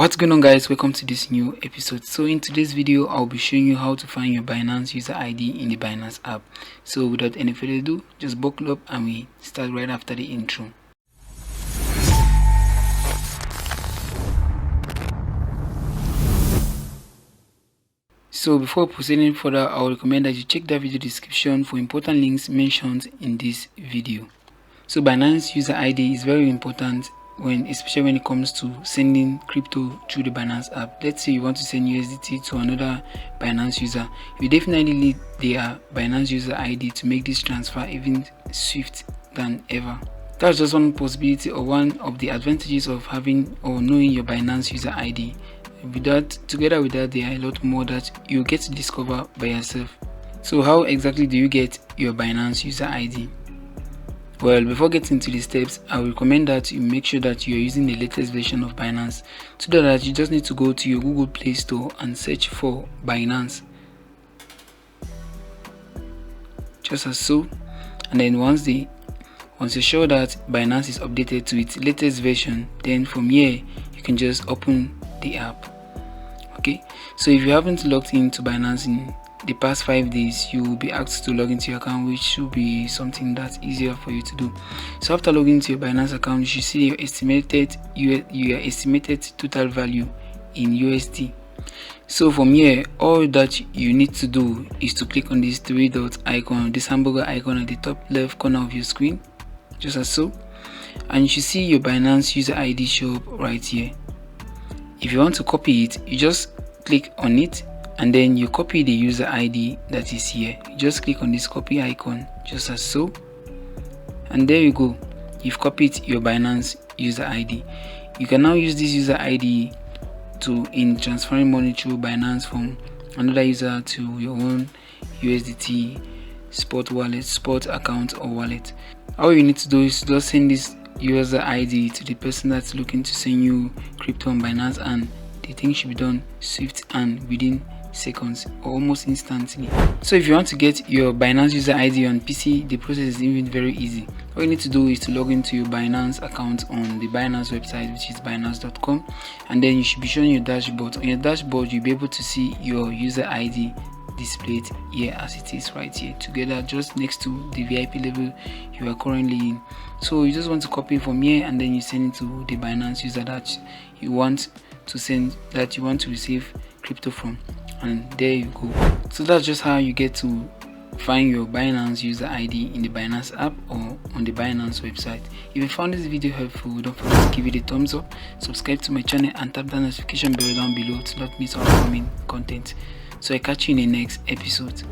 What's going on, guys? Welcome to this new episode. So in today's video I'll be showing you how to find your Binance user ID in the Binance app. So without any further ado, just buckle up and we start right after the intro. So before proceeding further, I would recommend that you check the video description for important links mentioned in this video. So Binance user ID is very important especially when it comes to sending crypto through the Binance app. Let's say you want to send USDT to another Binance user, you definitely need their Binance user ID to make this transfer even swift than ever. That's just one possibility or one of the advantages of having or knowing your Binance user ID. Together with that, there are a lot more that you get to discover by yourself. So how exactly do you get your Binance user ID? Well, before getting to the steps, I will recommend that you make sure that you are using the latest version of Binance. To do that, you just need to go to your Google Play Store and search for Binance, just as so. And then once you're sure that Binance is updated to its latest version, then from here you can just open the app. Okay, so if you haven't logged into Binance in the past 5 days, you will be asked to log into your account, which should be something that's easier for you to do. So after logging into your Binance account, you should see your estimated total value in USD. So from here, all that you need to do is to click on this three dot icon, this hamburger icon at the top left corner of your screen, just as so, and you should see your Binance user ID show up right here. If you want to copy it, you just click on it and then you copy the user ID that is here. You just click on this copy icon, just as so, and there you go. You've copied your Binance user ID. You can now use this user ID in transferring money through Binance from another user to your own USDT spot wallet, spot account or wallet. All you need to do is just send this user ID to the person that's looking to send you crypto on Binance, and the thing should be done swift and within seconds or almost instantly. So if you want to get your Binance user ID on PC, the process is even very easy. All you need to do is to log into your Binance account on the Binance website, which is binance.com, and then you should be showing your dashboard. On your dashboard, you'll be able to see your user ID displayed here as it is right here, together just next to the VIP level you are currently in. So you just want to copy from here and then you send it to the Binance user that you want to receive crypto from, and there you go. So that's just how you get to find your Binance user ID in the Binance app or on the Binance website. If you found this video helpful, don't forget to give it a thumbs up, subscribe to my channel and tap the notification bell down below to not miss our upcoming content. So I catch you in the next episode.